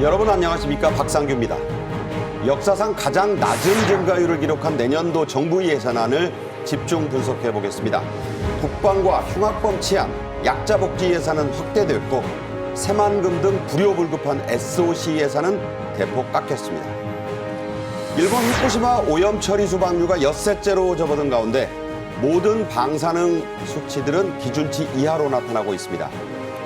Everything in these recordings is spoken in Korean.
여러분 안녕하십니까? 박상규입니다. 역사상 가장 낮은 증가율을 기록한 내년도 정부 예산안을 집중 분석해 보겠습니다. 국방과 흉악범 치안, 약자 복지 예산은 확대됐고 새만금 등 불효불급한 SOC 예산은 대폭 깎였습니다. 일본 후쿠시마 오염 처리 수방류가 엿새째로 접어든 가운데 모든 방사능 수치들은 기준치 이하로 나타나고 있습니다.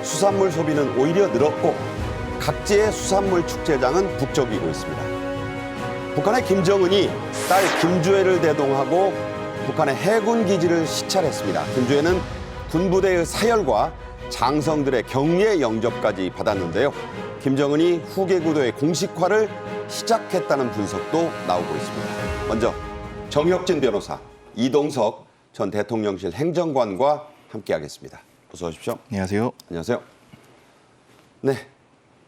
수산물 소비는 오히려 늘었고 각지의 수산물 축제장은 북적이고 있습니다. 북한의 김정은이 딸 김주애를 대동하고 북한의 해군 기지를 시찰했습니다. 김주애는 군부대의 사열과 장성들의 격려 영접까지 받았는데요. 김정은이 후계 구도의 공식화를 시작했다는 분석도 나오고 있습니다. 먼저 정혁진 변호사, 이동석 전 대통령실 행정관과 함께하겠습니다. 어서 오십시오. 안녕하세요. 안녕하세요. 네,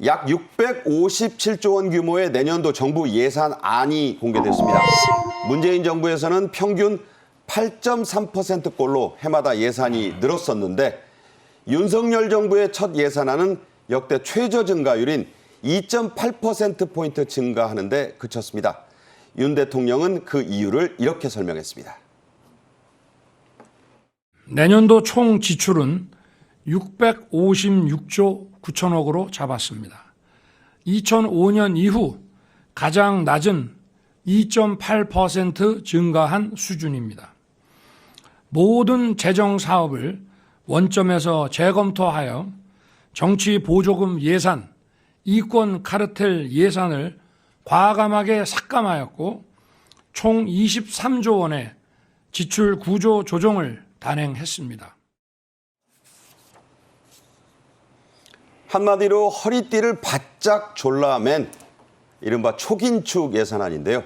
약 657조 원 규모의 내년도 정부 예산안이 공개됐습니다. 문재인 정부에서는 평균 8.3%꼴로 해마다 예산이 늘었었는데 윤석열 정부의 첫 예산안은 역대 최저 증가율인 2.8%포인트 증가하는 데 그쳤습니다. 윤 대통령은 그 이유를 이렇게 설명했습니다. 내년도 총 지출은 656조 9천억으로 잡았습니다. 2005년 이후 가장 낮은 2.8% 증가한 수준입니다. 모든 재정 사업을 원점에서 재검토하여 정치 보조금 예산, 이권 카르텔 예산을 과감하게 삭감하였고 총 23조 원의 지출 구조 조정을 단행했습니다. 한마디로 허리띠를 바짝 졸라맨 이른바 초긴축 예산안인데요.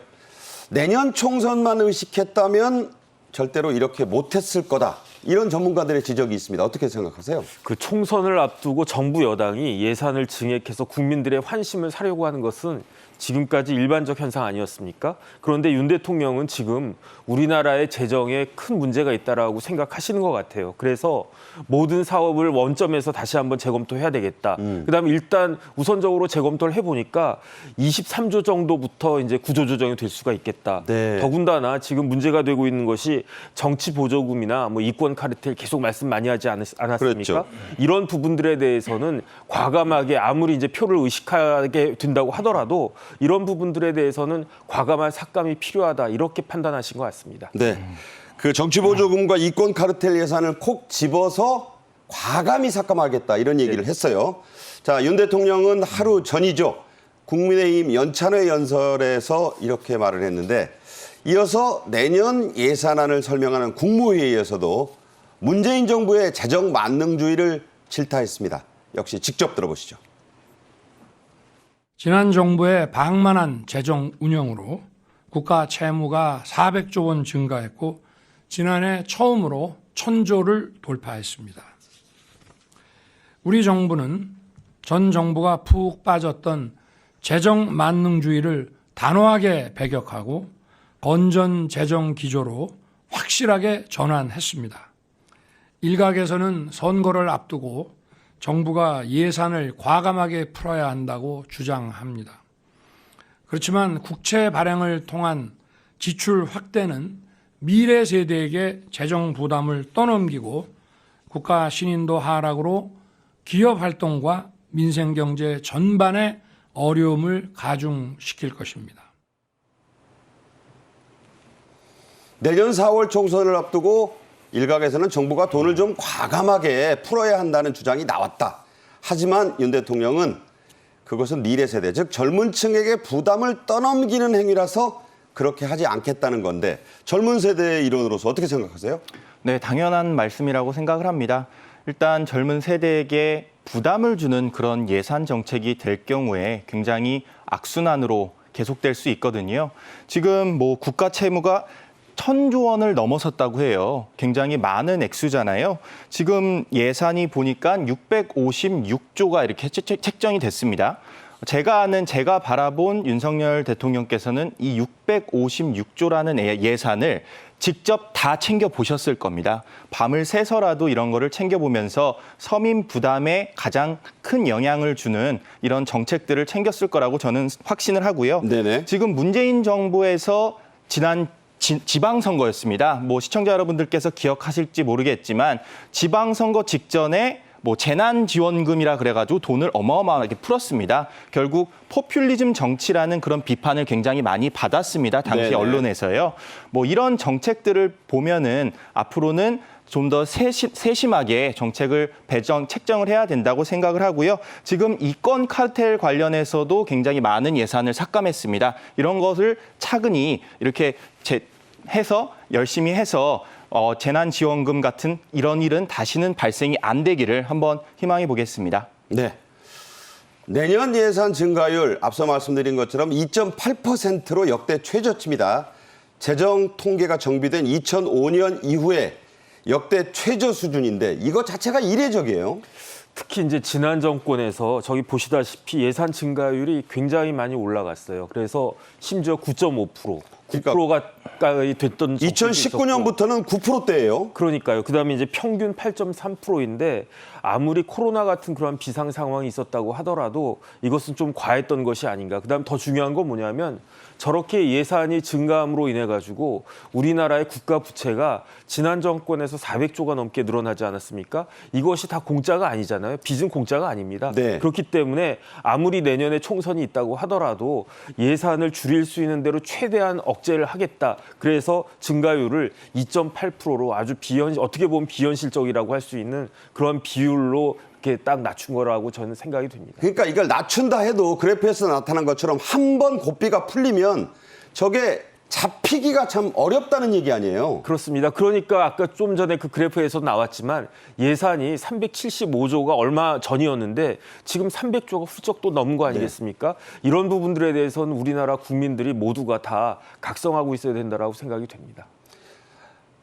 내년 총선만 의식했다면 절대로 이렇게 못했을 거다. 이런 전문가들의 지적이 있습니다. 어떻게 생각하세요? 그 총선을 앞두고 정부 여당이 예산을 증액해서 국민들의 환심을 사려고 하는 것은 지금까지 일반적 현상 아니었습니까? 그런데 윤 대통령은 지금 우리나라의 재정에 큰 문제가 있다라고 생각하시는 것 같아요. 그래서 모든 사업을 원점에서 다시 한번 재검토해야 되겠다. 그다음에 일단 우선적으로 재검토를 해보니까 23조 정도부터 이제 구조조정이 될 수가 있겠다. 네. 더군다나 지금 문제가 되고 있는 것이 정치 보조금이나 뭐 이권 카르텔 계속 말씀 많이 하지 않았습니까? 그렇죠. 이런 부분들에 대해서는 과감하게 아무리 이제 표를 의식하게 된다고 하더라도 이런 부분들에 대해서는 과감한 삭감이 필요하다 이렇게 판단하신 것 같습니다. 네, 그 정치보조금과 이권 카르텔 예산을 콕 집어서 과감히 삭감하겠다 이런 얘기를 했어요. 자, 윤 대통령은 하루 전이죠. 국민의힘 연찬회 연설에서 이렇게 말을 했는데 이어서 내년 예산안을 설명하는 국무회의에서도 문재인 정부의 재정 만능주의를 질타했습니다. 역시 직접 들어보시죠. 지난 정부의 방만한 재정 운영으로 국가 채무가 400조 원 증가했고 지난해 처음으로 1000조를 돌파했습니다. 우리 정부는 전 정부가 푹 빠졌던 재정 만능주의를 단호하게 배격하고 건전 재정 기조로 확실하게 전환했습니다. 일각에서는 선거를 앞두고 정부가 예산을 과감하게 풀어야 한다고 주장합니다. 그렇지만 국채 발행을 통한 지출 확대는 미래 세대에게 재정 부담을 떠넘기고 국가 신인도 하락으로 기업 활동과 민생 경제 전반에 어려움을 가중시킬 것입니다. 내년 4월 총선을 앞두고 일각에서는 정부가 돈을 좀 과감하게 풀어야 한다는 주장이 나왔다. 하지만 윤 대통령은 그것은 미래 세대, 즉 젊은 층에게 부담을 떠넘기는 행위라서 그렇게 하지 않겠다는 건데 젊은 세대의 일원으로서 어떻게 생각하세요? 네, 당연한 말씀이라고 생각을 합니다. 일단 젊은 세대에게 부담을 주는 그런 예산 정책이 될 경우에 굉장히 악순환으로 계속될 수 있거든요. 지금 뭐 국가 채무가 1000조 원을 넘어섰다고 해요. 굉장히 많은 액수잖아요. 지금 예산이 보니까 656조가 이렇게 책정이 됐습니다. 제가 바라본 윤석열 대통령께서는 이 656조라는 예산을 직접 다 챙겨보셨을 겁니다. 밤을 새서라도 이런 거를 챙겨보면서 서민 부담에 가장 큰 영향을 주는 이런 정책들을 챙겼을 거라고 저는 확신을 하고요. 네네. 지금 문재인 정부에서 지난 지방선거였습니다. 뭐 시청자 여러분들께서 기억하실지 모르겠지만 지방선거 직전에 뭐 재난지원금이라 그래가지고 돈을 어마어마하게 풀었습니다. 결국 포퓰리즘 정치라는 그런 비판을 굉장히 많이 받았습니다. 당시 네네. 언론에서요. 뭐 이런 정책들을 보면은 앞으로는 좀 더 세심하게 정책을 책정을 해야 된다고 생각을 하고요. 지금 이권 카르텔 관련해서도 굉장히 많은 예산을 삭감했습니다. 이런 것을 차근히 이렇게 열심히 해서 재난지원금 같은 이런 일은 다시는 발생이 안 되기를 한번 희망해 보겠습니다. 네. 내년 예산 증가율 앞서 말씀드린 것처럼 2.8%로 역대 최저치입니다. 재정 통계가 정비된 2005년 이후에 역대 최저 수준인데 이거 자체가 이례적이에요. 특히 이제 지난 정권에서 저기 보시다시피 예산 증가율이 굉장히 많이 올라갔어요. 그래서 심지어 9.5%, 9% 가까이 됐던 2019년부터는 9%대예요. 그러니까요. 그다음에 이제 평균 8.3%인데 아무리 코로나 같은 그런 비상 상황이 있었다고 하더라도 이것은 좀 과했던 것이 아닌가. 그다음 더 중요한 건 뭐냐면 저렇게 예산이 증가함으로 인해 가지고 우리나라의 국가 부채가 지난 정권에서 400조가 넘게 늘어나지 않았습니까? 이것이 다 공짜가 아니잖아요. 빚은 공짜가 아닙니다. 네. 그렇기 때문에 아무리 내년에 총선이 있다고 하더라도 예산을 줄일 수 있는 대로 최대한 억제를 하겠다. 그래서 증가율을 2.8%로 아주 어떻게 보면 비현실적이라고 할 수 있는 그런 비율로 이렇게 딱 낮춘 거라고 저는 생각이 됩니다. 그러니까 이걸 낮춘다 해도 그래프에서 나타난 것처럼 한 번 고삐가 풀리면 저게 잡히기가 참 어렵다는 얘기 아니에요. 그렇습니다. 그러니까 아까 좀 전에 그 그래프에서 나왔지만 예산이 375조가 얼마 전이었는데 지금 300조가 훌쩍 또 넘은 거 아니겠습니까? 이런 부분들에 대해서는 우리나라 국민들이 모두가 다 각성하고 있어야 된다고 생각이 됩니다.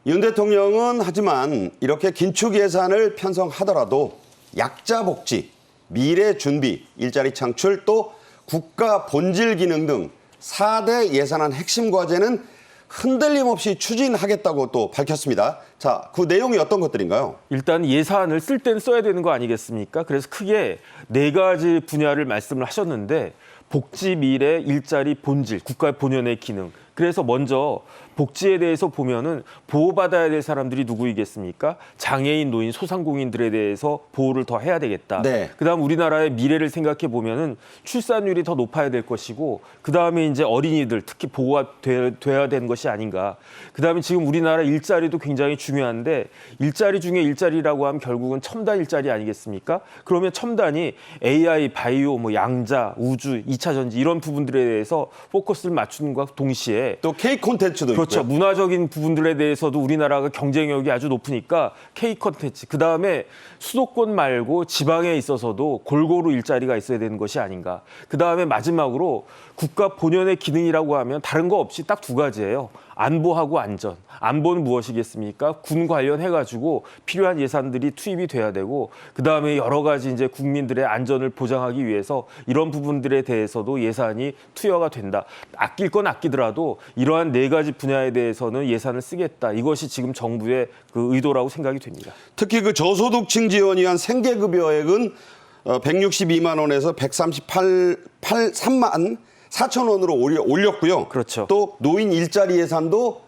윤 대통령은 하지만 이렇게 긴축 예산을 편성하더라도 약자 복지, 미래 준비, 일자리 창출, 또 국가 본질 기능 등 4대 예산안 핵심 과제는 흔들림 없이 추진하겠다고 또 밝혔습니다. 자, 그 내용이 어떤 것들인가요? 일단 예산을 쓸 때는 써야 되는 거 아니겠습니까? 그래서 크게 4가지 분야를 말씀을 하셨는데 복지, 미래, 일자리, 본질, 국가의 본연의 기능. 그래서 먼저 복지에 대해서 보면은 보호받아야 될 사람들이 누구이겠습니까? 장애인, 노인, 소상공인들에 대해서 보호를 더 해야 되겠다. 네. 그다음 우리나라의 미래를 생각해 보면은 출산율이 더 높아야 될 것이고, 그다음에 이제 어린이들 특히 보호가 돼야 되는 것이 아닌가. 그다음에 지금 우리나라 일자리도 굉장히 중요한데 일자리 중에 일자리라고 하면 결국은 첨단 일자리 아니겠습니까? 그러면 첨단이 AI, 바이오, 뭐 양자, 우주, 2차 전지 이런 부분들에 대해서 포커스를 맞추는 것과 동시에 또 K 콘텐츠도 그렇죠. 있고요. 문화적인 부분들에 대해서도 우리나라가 경쟁력이 아주 높으니까 K 콘텐츠. 그다음에 수도권 말고 지방에 있어서도 골고루 일자리가 있어야 되는 것이 아닌가. 그다음에 마지막으로 국가 본연의 기능이라고 하면 다른 거 없이 딱 2가지예요. 안보하고 안전. 안보는 무엇이겠습니까? 군 관련해가지고 필요한 예산들이 투입이 돼야 되고, 그 다음에 여러 가지 이제 국민들의 안전을 보장하기 위해서 이런 부분들에 대해서도 예산이 투여가 된다. 아낄 건 아끼더라도 이러한 4가지 분야에 대해서는 예산을 쓰겠다. 이것이 지금 정부의 그 의도라고 생각이 됩니다. 특히 그 저소득층 지원 위한 생계급여액은 162만 원에서 138.3만 4천 원으로 올렸고요. 그렇죠. 또 노인 일자리 예산도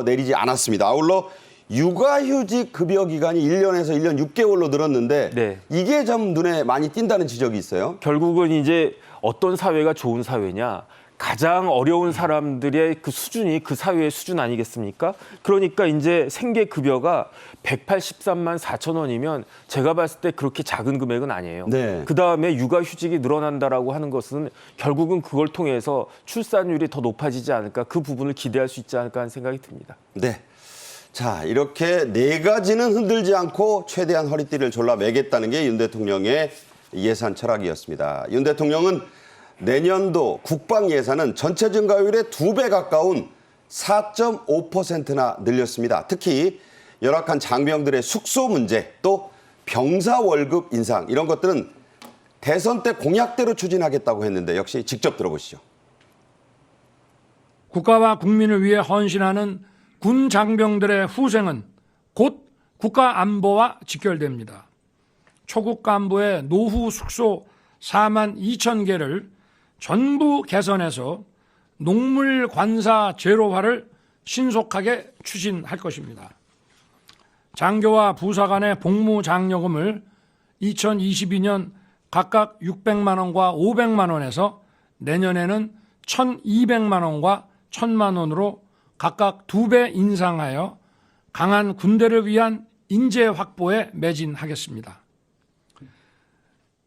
내리지 않았습니다. 아울러 육아휴직 급여 기간이 1년에서 1년 6개월로 늘었는데 네. 이게 좀 눈에 많이 띈다는 지적이 있어요. 결국은 이제 어떤 사회가 좋은 사회냐. 가장 어려운 사람들의 그 수준이 그 사회의 수준 아니겠습니까? 그러니까 이제 생계급여가 183만 4천 원이면 제가 봤을 때 그렇게 작은 금액은 아니에요. 네. 그다음에 육아휴직이 늘어난다라고 하는 것은 결국은 그걸 통해서 출산율이 더 높아지지 않을까, 그 부분을 기대할 수 있지 않을까 하는 생각이 듭니다. 네. 자, 이렇게 4가지는 흔들지 않고 최대한 허리띠를 졸라 매겠다는 게 윤 대통령의 예산 철학이었습니다. 윤 대통령은 내년도 국방 예산은 전체 증가율의 2배 가까운 4.5%나 늘렸습니다. 특히 열악한 장병들의 숙소 문제, 또 병사 월급 인상 이런 것들은 대선 때 공약대로 추진하겠다고 했는데 역시 직접 들어보시죠. 국가와 국민을 위해 헌신하는 군 장병들의 후생은 곧 국가 안보와 직결됩니다. 초급 간부의 노후 숙소 4만 2천 개를 전부 개선해서 농물 관사 제로화를 신속하게 추진할 것입니다. 장교와 부사 간의 복무 장려금을 2022년 각각 600만 원과 500만 원에서 내년에는 1,200만 원과 1,000만 원으로 각각 2배 인상하여 강한 군대를 위한 인재 확보에 매진하겠습니다.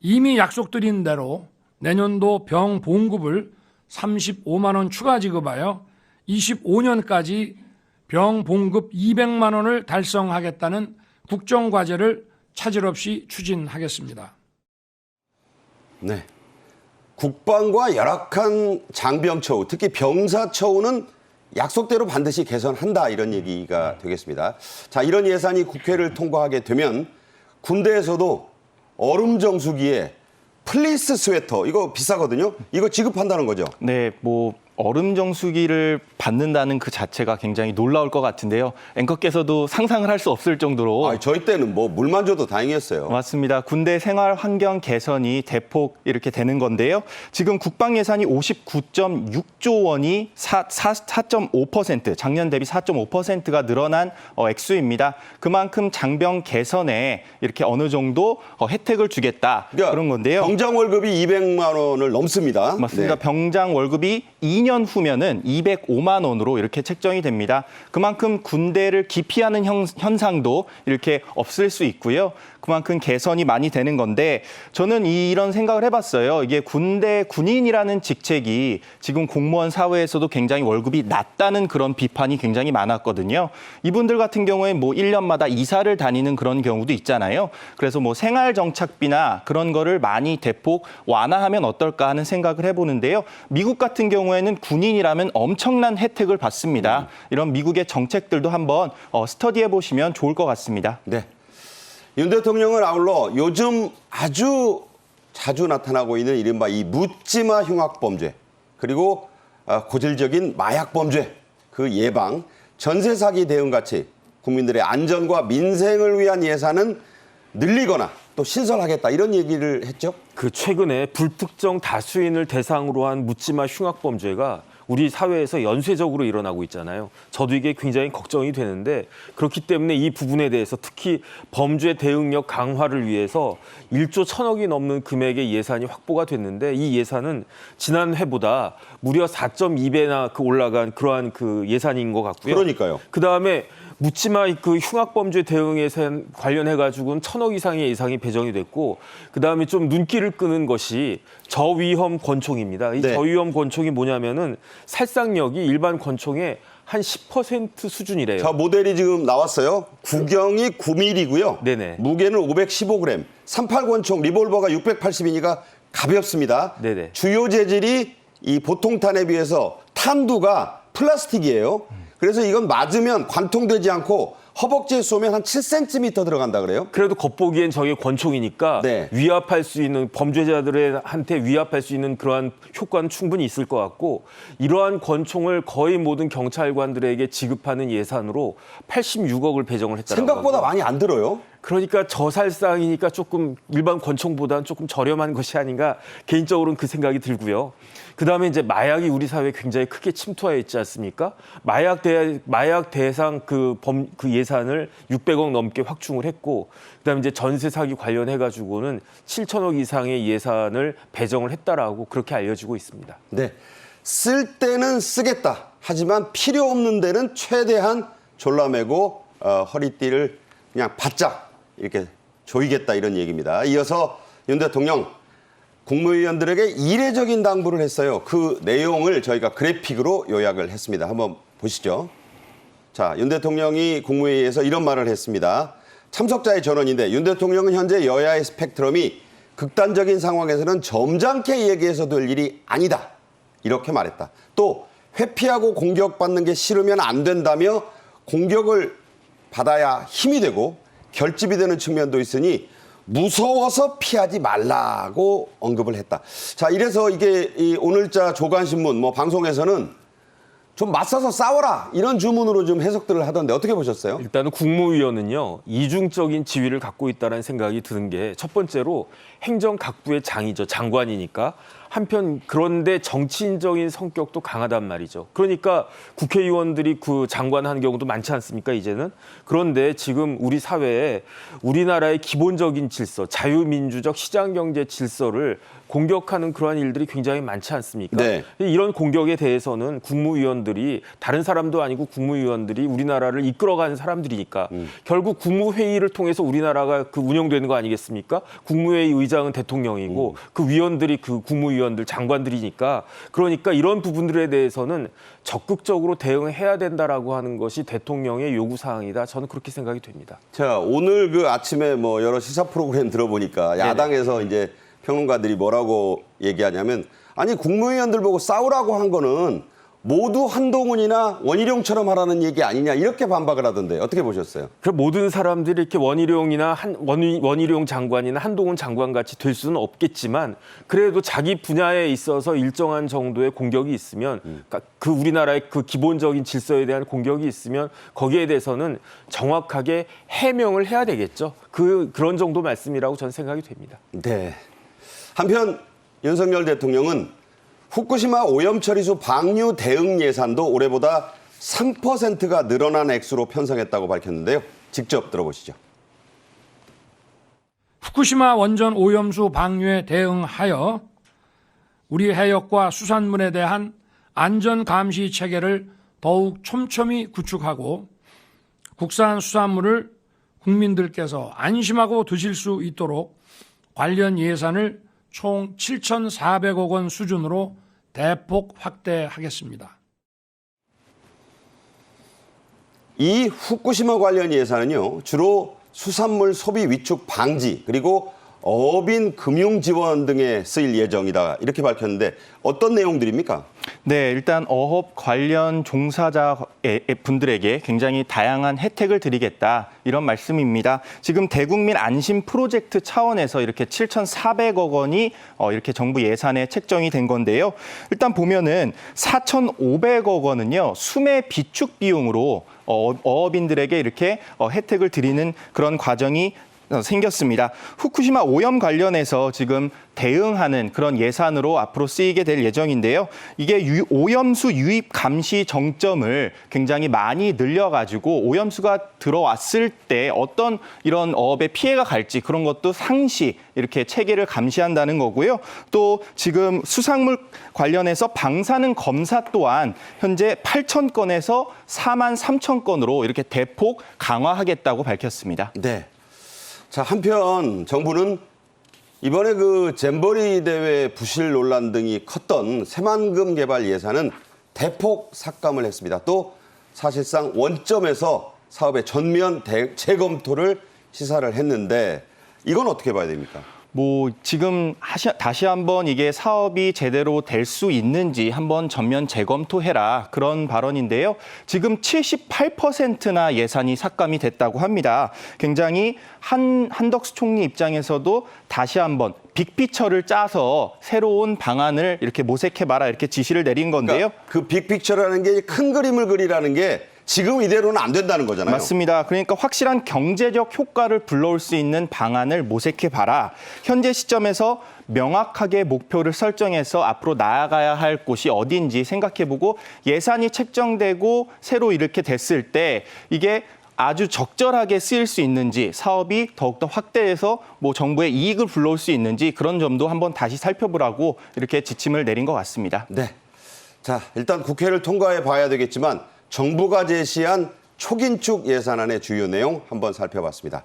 이미 약속드린 대로 내년도 병 봉급을 35만 원 추가 지급하여 25년까지 병 봉급 200만 원을 달성하겠다는 국정과제를 차질 없이 추진하겠습니다. 네. 국방과 열악한 장병처우, 특히 병사처우는 약속대로 반드시 개선한다 이런 얘기가 되겠습니다. 자, 이런 예산이 국회를 통과하게 되면 군대에서도 얼음 정수기에 플리스 스웨터 이거 비싸거든요. 이거 지급한다는 거죠. 네, 뭐 얼음 정수기를 받는다는 그 자체가 굉장히 놀라울 것 같은데요. 앵커께서도 상상을 할 수 없을 정도로 저희 때는 뭐 물만 줘도 다행이었어요. 맞습니다. 군대 생활 환경 개선이 대폭 이렇게 되는 건데요. 지금 국방 예산이 59.6조 원이 4.5%, 작년 대비 4.5%가 늘어난 액수입니다. 그만큼 장병 개선에 이렇게 어느 정도 혜택을 주겠다 그러니까 그런 건데요. 병장 월급이 200만 원을 넘습니다. 맞습니다. 네. 병장 월급이 2년 후면은 205만 원으로 이렇게 책정이 됩니다. 그만큼 군대를 기피하는 현상도 이렇게 없을 수 있고요. 그만큼 개선이 많이 되는 건데 저는 이런 생각을 해봤어요. 이게 군인이라는 직책이 지금 공무원 사회에서도 굉장히 월급이 낮다는 그런 비판이 굉장히 많았거든요. 이분들 같은 경우에 뭐 1년마다 이사를 다니는 그런 경우도 있잖아요. 그래서 뭐 생활정착비나 그런 거를 많이 대폭 완화하면 어떨까 하는 생각을 해보는데요. 미국 같은 경우에는 군인이라면 엄청난 혜택을 받습니다. 이런 미국의 정책들도 한번 스터디해 보시면 좋을 것 같습니다. 네. 윤 대통령은 아울러 요즘 아주 자주 나타나고 있는 이른바 이 묻지마 흉악범죄 그리고 고질적인 마약범죄 그 예방, 전세 사기 대응 같이 국민들의 안전과 민생을 위한 예산은 늘리거나 또 신설하겠다 이런 얘기를 했죠. 그 최근에 불특정 다수인을 대상으로 한 묻지마 흉악범죄가 우리 사회에서 연쇄적으로 일어나고 있잖아요. 저도 이게 굉장히 걱정이 되는데 그렇기 때문에 이 부분에 대해서 특히 범죄 대응력 강화를 위해서 1조 1,000억이 넘는 금액의 예산이 확보가 됐는데 이 예산은 지난해보다 무려 4.2배나 올라간 그러한 그 예산인 것 같고요. 그러니까요. 그다음에 묻지마 그 흉악범죄 대응 예산 관련해 가지고는 1,000억 이상의 예산이 배정이 됐고 그다음에 좀 눈길을 끄는 것이 저위험 권총입니다. 이 네. 저위험 권총이 뭐냐면은 살상력이 일반 권총의 한 10% 수준이래요. 자, 모델이 지금 나왔어요. 구경이 9mm고요. 네네. 무게는 515g. 38권총 리볼버가 680이니까 가볍습니다. 네네. 주요 재질이 이 보통 탄에 비해서 탄두가 플라스틱이에요. 그래서 이건 맞으면 관통되지 않고 허벅지에 쏘면 한 7cm 들어간다 그래요. 그래도 겉보기엔 저게 권총이니까 네. 위압할 수 있는 범죄자들한테 위압할 수 있는 그러한 효과는 충분히 있을 것 같고 이러한 권총을 거의 모든 경찰관들에게 지급하는 예산으로 86억을 배정을 했다고 생각보다 많이 안 들어요. 그러니까 저살상이니까 조금 일반 권총보다는 조금 저렴한 것이 아닌가 개인적으로는 그 생각이 들고요. 그다음에 이제 마약이 우리 사회에 굉장히 크게 침투해 있지 않습니까? 마약 대상 그 예산을 600억 넘게 확충을 했고 그다음에 이제 전세 사기 관련해 가지고는 7천억 이상의 예산을 배정을 했다라고 그렇게 알려지고 있습니다. 네. 쓸 때는 쓰겠다. 하지만 필요 없는 데는 최대한 졸라매고 허리띠를 그냥 바짝 이렇게 조이겠다 이런 얘기입니다. 이어서 윤 대통령 국무위원들에게 이례적인 당부를 했어요. 그 내용을 저희가 그래픽으로 요약을 했습니다. 한번 보시죠. 자, 윤 대통령이 국무회의에서 이런 말을 했습니다. 참석자의 전원인데 윤 대통령은 현재 여야의 스펙트럼이 극단적인 상황에서는 점잖게 얘기해서 될 일이 아니다. 이렇게 말했다. 또 회피하고 공격받는 게 싫으면 안 된다며 공격을 받아야 힘이 되고 결집이 되는 측면도 있으니 무서워서 피하지 말라고 언급을 했다. 자, 이래서 이게 이 오늘자 조간신문 방송에서는 좀 맞서서 싸워라 이런 주문으로 좀 해석들을 하던데 어떻게 보셨어요? 일단은 국무위원은요, 이중적인 지위를 갖고 있다는 생각이 드는 게 첫 번째로 행정각부의 장이죠. 장관이니까. 한편 그런데 정치인적인 성격도 강하단 말이죠. 그러니까 국회의원들이 그 장관하는 경우도 많지 않습니까, 이제는? 그런데 지금 우리 사회에 우리나라의 기본적인 질서, 자유민주적 시장경제 질서를 공격하는 그러한 일들이 굉장히 많지 않습니까? 네. 이런 공격에 대해서는 국무위원들이 다른 사람도 아니고 국무위원들이 우리나라를 이끌어가는 사람들이니까 결국 국무회의를 통해서 우리나라가 그 운영되는 거 아니겠습니까? 국무회의 의장은 대통령이고 그 위원들이 그 국무위원들 장관들이니까 그러니까 이런 부분들에 대해서는 적극적으로 대응해야 된다라고 하는 것이 대통령의 요구 사항이다. 저는 그렇게 생각이 됩니다. 자, 오늘 그 아침에 뭐 여러 시사 프로그램 들어보니까 야당에서 이제 평론가들이 뭐라고 얘기하냐면 아니 국무위원들 보고 싸우라고 한 거는 모두 한동훈이나 원희룡처럼 하라는 얘기 아니냐 이렇게 반박을 하던데 어떻게 보셨어요? 그 모든 사람들이 이렇게 원희룡 장관이나 한동훈 장관 같이 될 수는 없겠지만 그래도 자기 분야에 있어서 일정한 정도의 공격이 있으면 그러니까 그 우리나라의 그 기본적인 질서에 대한 공격이 있으면 거기에 대해서는 정확하게 해명을 해야 되겠죠. 그런 정도 말씀이라고 저는 생각이 됩니다. 네. 한편 윤석열 대통령은 후쿠시마 오염 처리수 방류 대응 예산도 올해보다 3%가 늘어난 액수로 편성했다고 밝혔는데요. 직접 들어보시죠. 후쿠시마 원전 오염수 방류에 대응하여 우리 해역과 수산물에 대한 안전 감시 체계를 더욱 촘촘히 구축하고 국산 수산물을 국민들께서 안심하고 드실 수 있도록 관련 예산을 총 7,400억 원 수준으로 대폭 확대하겠습니다. 이 후쿠시마 관련 예산은요, 주로 수산물 소비 위축 방지 그리고 어업인 금융 지원 등에 쓰일 예정이다 이렇게 밝혔는데 어떤 내용들입니까? 네, 일단 어업 관련 종사자 분들에게 굉장히 다양한 혜택을 드리겠다 이런 말씀입니다. 지금 대국민 안심 프로젝트 차원에서 이렇게 7,400억 원이 이렇게 정부 예산에 책정이 된 건데요. 일단 보면은 4,500억 원은요 수매 비축 비용으로 어업인들에게 이렇게 혜택을 드리는 그런 과정이 생겼습니다. 후쿠시마 오염 관련해서 지금 대응하는 그런 예산으로 앞으로 쓰이게 될 예정인데요. 이게 오염수 유입 감시 정점을 굉장히 많이 늘려가지고 오염수가 들어왔을 때 어떤 이런 어업에 피해가 갈지 그런 것도 상시 이렇게 체계를 감시한다는 거고요. 또 지금 수산물 관련해서 방사능 검사 또한 현재 8,000건에서 43,000건으로 이렇게 대폭 강화하겠다고 밝혔습니다. 네. 자, 한편 정부는 이번에 그 잼버리 대회 부실 논란 등이 컸던 새만금 개발 예산은 대폭 삭감을 했습니다. 또 사실상 원점에서 사업의 전면 재검토를 시사를 했는데 이건 어떻게 봐야 됩니까? 지금 다시 한번 이게 사업이 제대로 될 수 있는지 한번 전면 재검토해라 그런 발언인데요. 지금 78%나 예산이 삭감이 됐다고 합니다. 굉장히 한덕수 총리 입장에서도 다시 한번 빅피처를 짜서 새로운 방안을 이렇게 모색해봐라 이렇게 지시를 내린 건데요. 그러니까 그 빅픽처라는 게 큰 그림을 그리라는 게 지금 이대로는 안 된다는 거잖아요. 맞습니다. 그러니까 확실한 경제적 효과를 불러올 수 있는 방안을 모색해봐라. 현재 시점에서 명확하게 목표를 설정해서 앞으로 나아가야 할 곳이 어딘지 생각해보고 예산이 책정되고 새로 이렇게 됐을 때 이게 아주 적절하게 쓰일 수 있는지 사업이 더욱더 확대해서 정부의 이익을 불러올 수 있는지 그런 점도 한번 다시 살펴보라고 이렇게 지침을 내린 것 같습니다. 네. 자, 일단 국회를 통과해 봐야 되겠지만 정부가 제시한 초긴축 예산안의 주요 내용 한번 살펴봤습니다.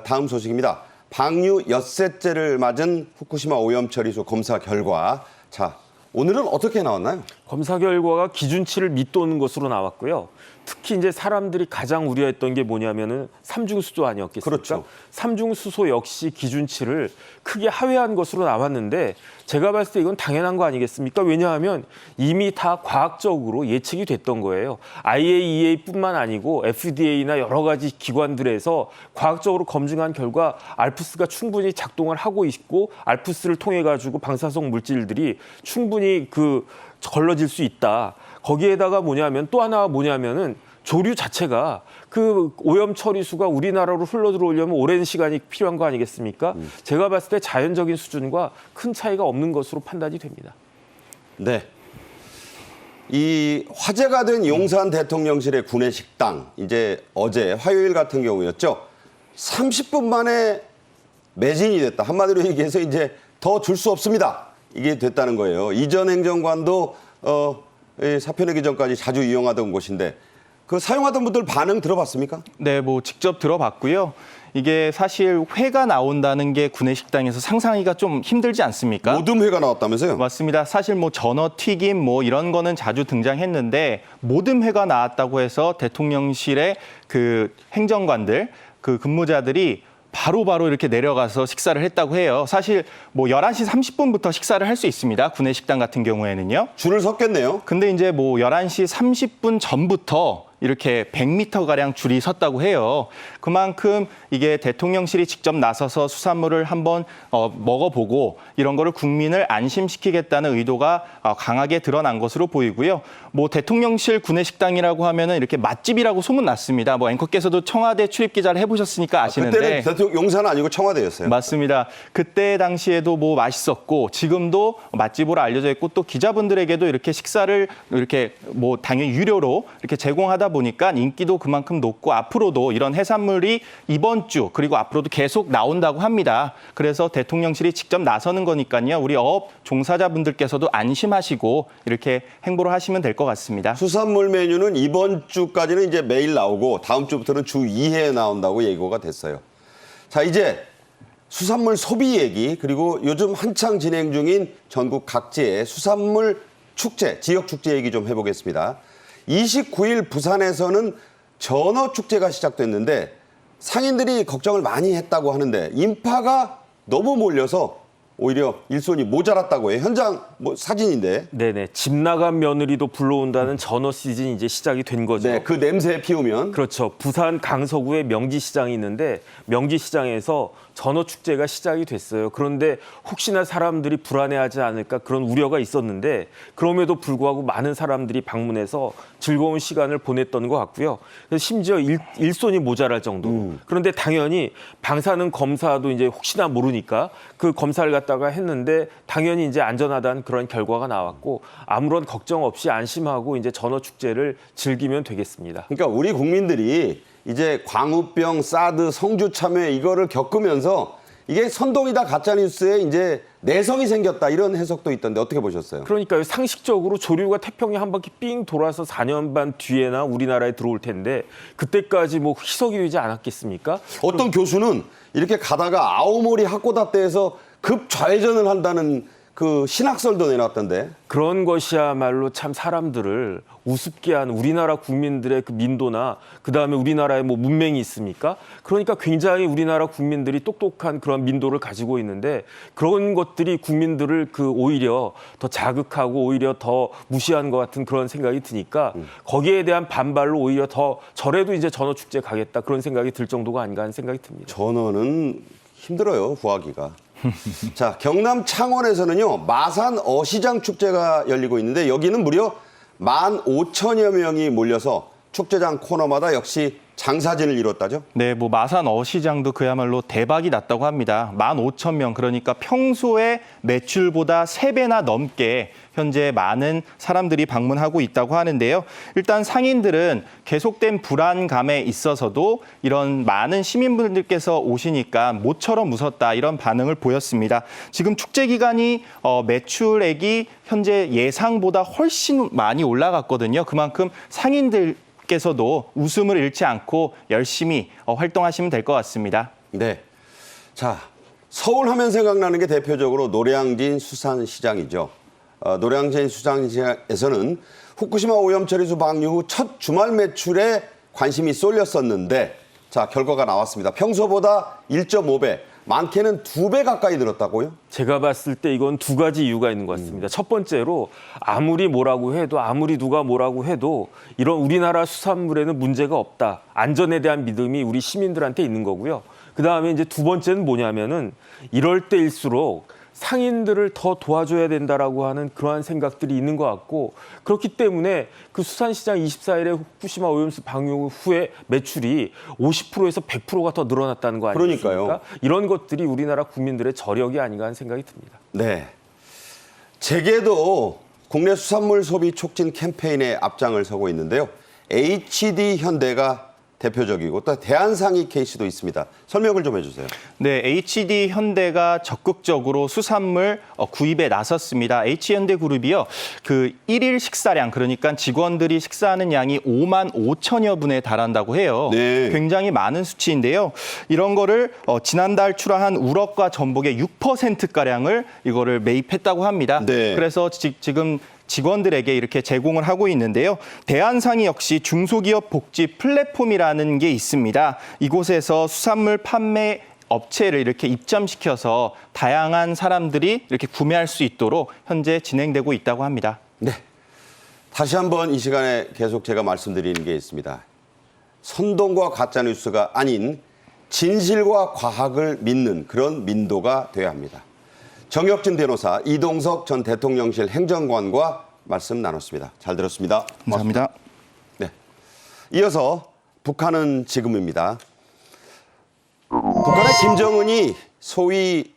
다음 소식입니다. 방류 엿새째를 맞은 후쿠시마 오염 처리수 검사 결과. 자, 오늘은 어떻게 나왔나요? 검사 결과가 기준치를 밑도는 것으로 나왔고요. 특히 이제 사람들이 가장 우려했던 게 뭐냐면은 삼중수소 아니었겠습니까? 그렇죠. 삼중수소 역시 기준치를 크게 하회한 것으로 나왔는데 제가 봤을 때 이건 당연한 거 아니겠습니까? 왜냐하면 이미 다 과학적으로 예측이 됐던 거예요. IAEA뿐만 아니고 FDA나 여러 가지 기관들에서 과학적으로 검증한 결과 알프스가 충분히 작동을 하고 있고 알프스를 통해 가지고 방사성 물질들이 충분히 걸러질 수 있다. 거기에다가 뭐냐면 또 하나 뭐냐면은 조류 자체가 그 오염 처리수가 우리나라로 흘러 들어오려면 오랜 시간이 필요한 거 아니겠습니까? 제가 봤을 때 자연적인 수준과 큰 차이가 없는 것으로 판단이 됩니다. 네. 이 화제가 된 용산 대통령실의 구내식당, 이제 어제 화요일 같은 경우였죠. 30분 만에 매진이 됐다. 한마디로 얘기해서 이제 더 줄 수 없습니다. 이게 됐다는 거예요. 이전 행정관도 사표 내기 전까지 자주 이용하던 곳인데 그 사용하던 분들 반응 들어봤습니까? 네, 뭐 직접 들어봤고요. 이게 사실 회가 나온다는 게 구내식당에서 상상하기가 좀 힘들지 않습니까? 모듬회가 나왔다면서요? 맞습니다. 사실 뭐 전어 튀김 뭐 이런 거는 자주 등장했는데 모듬회가 나왔다고 해서 대통령실의 그 행정관들, 그 근무자들이 바로바로 이렇게 내려가서 식사를 했다고 해요. 사실 뭐 11시 30분부터 식사를 할 수 있습니다. 구내식당 같은 경우에는요. 줄을 섰겠네요. 근데 이제 뭐 11시 30분 전부터 이렇게 100m가량 줄이 섰다고 해요. 그만큼 이게 대통령실이 직접 나서서 수산물을 한번 먹어보고 이런 거를 국민을 안심시키겠다는 의도가 강하게 드러난 것으로 보이고요. 뭐 대통령실 구내식당이라고 하면은 이렇게 맛집이라고 소문났습니다. 뭐 앵커께서도 청와대 출입 기자를 해보셨으니까 아시는데. 그때는 대통령 용산은 아니고 청와대였어요. 맞습니다. 그때 당시에도 뭐 맛있었고 지금도 맛집으로 알려져 있고 또 기자분들에게도 이렇게 식사를 이렇게 뭐 당연히 유료로 이렇게 제공하다 보니까 인기도 그만큼 높고 앞으로도 이런 해산물이 이번 주 그리고 앞으로도 계속 나온다고 합니다. 그래서 대통령실이 직접 나서는 거니까요. 우리 어업 종사자분들께서도 안심하시고 이렇게 행보를 하시면 될 것 같습니다. 수산물 메뉴는 이번 주까지는 이제 매일 나오고 다음 주부터는 주 2회 나온다고 예고가 됐어요. 자, 이제 수산물 소비 얘기 그리고 요즘 한창 진행 중인 전국 각지의 수산물 축제, 지역 축제 얘기 좀 해보겠습니다. 29일 부산에서는 전어 축제가 시작됐는데 상인들이 걱정을 많이 했다고 하는데 인파가 너무 몰려서 오히려 일손이 모자랐다고 해요. 현장 뭐 사진인데. 네네. 집 나간 며느리도 불러온다는 전어 시즌이 이제 시작이 된 거죠. 네, 그 냄새 피우면. 그렇죠. 부산 강서구에 명지시장이 있는데 명지시장에서 전어 축제가 시작이 됐어요. 그런데 혹시나 사람들이 불안해하지 않을까 그런 우려가 있었는데 그럼에도 불구하고 많은 사람들이 방문해서 즐거운 시간을 보냈던 것 같고요. 그래서 심지어 일손이 모자랄 정도로. 그런데 당연히 방사능 검사도 이제 혹시나 모르니까 그 검사를 갖다가 했는데 당연히 이제 안전하다는 그런 결과가 나왔고 아무런 걱정 없이 안심하고 이제 전어 축제를 즐기면 되겠습니다. 그러니까 우리 국민들이 이제 광우병, 사드, 성주 참여 이거를 겪으면서 이게 선동이다 가짜뉴스에 이제 내성이 생겼다 이런 해석도 있던데 어떻게 보셨어요? 그러니까요. 상식적으로 조류가 태평양 한 바퀴 삥 돌아서 4년 반 뒤에나 우리나라에 들어올 텐데 그때까지 뭐 희석이 되지 않았겠습니까? 어떤 교수는 이렇게 가다가 아오모리 하코다테에서 급좌회전을 한다는 그 신학설도 내놨던데. 그런 것이야말로 참 사람들을 우습게 한 우리나라 국민들의 그 민도나 그다음에 우리나라의 뭐 문맹이 있습니까? 그러니까 굉장히 우리나라 국민들이 똑똑한 그런 민도를 가지고 있는데 그런 것들이 국민들을 그 오히려 더 자극하고 오히려 더 무시한 것 같은 그런 생각이 드니까 거기에 대한 반발로 오히려 더 저래도 이제 전어 축제 가겠다 그런 생각이 들 정도가 아닌가 하는 생각이 듭니다. 전어는 힘들어요, 구하기가. 자, 경남 창원에서는요, 마산 어시장 축제가 열리고 있는데 여기는 무려 15,000여 명이 몰려서 축제장 코너마다 역시 장사진을 이뤘다죠? 네, 뭐 마산 어시장도 그야말로 대박이 났다고 합니다. 15,000명, 그러니까 평소에 매출보다 3배나 넘게 현재 많은 사람들이 방문하고 있다고 하는데요. 일단 상인들은 계속된 불안감에 있어서도 이런 많은 시민분들께서 오시니까 모처럼 웃었다 이런 반응을 보였습니다. 지금 축제 기간이 매출액이 현재 예상보다 훨씬 많이 올라갔거든요. 그만큼 상인들 께서도 웃음을 잃지 않고 열심히 활동하시면 될 것 같습니다. 네. 자, 서울 하면 생각나는 게 대표적으로 노량진 수산시장이죠. 노량진 수산시장에서는 후쿠시마 오염 처리수 방류 후 첫 주말 매출에 관심이 쏠렸었는데 자, 결과가 나왔습니다. 평소보다 1.5배, 많게는 2배 가까이 늘었다고요? 제가 봤을 때 이건 두 가지 이유가 있는 것 같습니다. 첫 번째로 아무리 뭐라고 해도 아무리 누가 뭐라고 해도 이런 우리나라 수산물에는 문제가 없다. 안전에 대한 믿음이 우리 시민들한테 있는 거고요. 그다음에 이제 두 번째는 뭐냐면은 이럴 때일수록 상인들을 더 도와줘야 된다라고 하는 그러한 생각들이 있는 것 같고 그렇기 때문에 그 수산시장 24일에 후쿠시마 오염수 방류 후에 매출이 50%에서 100%가 더 늘어났다는 거 아니겠습니까? 그러니까요. 이런 것들이 우리나라 국민들의 저력이 아닌가 하는 생각이 듭니다. 네. 재계도 국내 수산물 소비 촉진 캠페인에 앞장을 서고 있는데요. HD 현대가 대표적이고 또 대한상이 케이스도 있습니다. 설명을 좀 해주세요. 네, HD 현대가 적극적으로 수산물 구입에 나섰습니다. H현대그룹이요, 그 1일 식사량, 그러니까 직원들이 식사하는 양이 5만 5천여 분에 달한다고 해요. 네. 굉장히 많은 수치인데요. 이런 거를 지난달 출하한 우럭과 전복의 6%가량을 이거를 매입했다고 합니다. 네. 그래서 지금 직원들에게 이렇게 제공을 하고 있는데요. 대한상이 역시 중소기업 복지 플랫폼이라는 게 있습니다. 이곳에서 수산물 판매 업체를 이렇게 입점시켜서 다양한 사람들이 이렇게 구매할 수 있도록 현재 진행되고 있다고 합니다. 네. 다시 한번 이 시간에 계속 제가 말씀드리는 게 있습니다. 선동과 가짜뉴스가 아닌 진실과 과학을 믿는 그런 민도가 돼야 합니다. 정혁진 변호사, 이동석 전 대통령실 행정관과 말씀 나눴습니다. 잘 들었습니다. 감사합니다. 네. 이어서 북한은 지금입니다. 북한의 김정은이 소위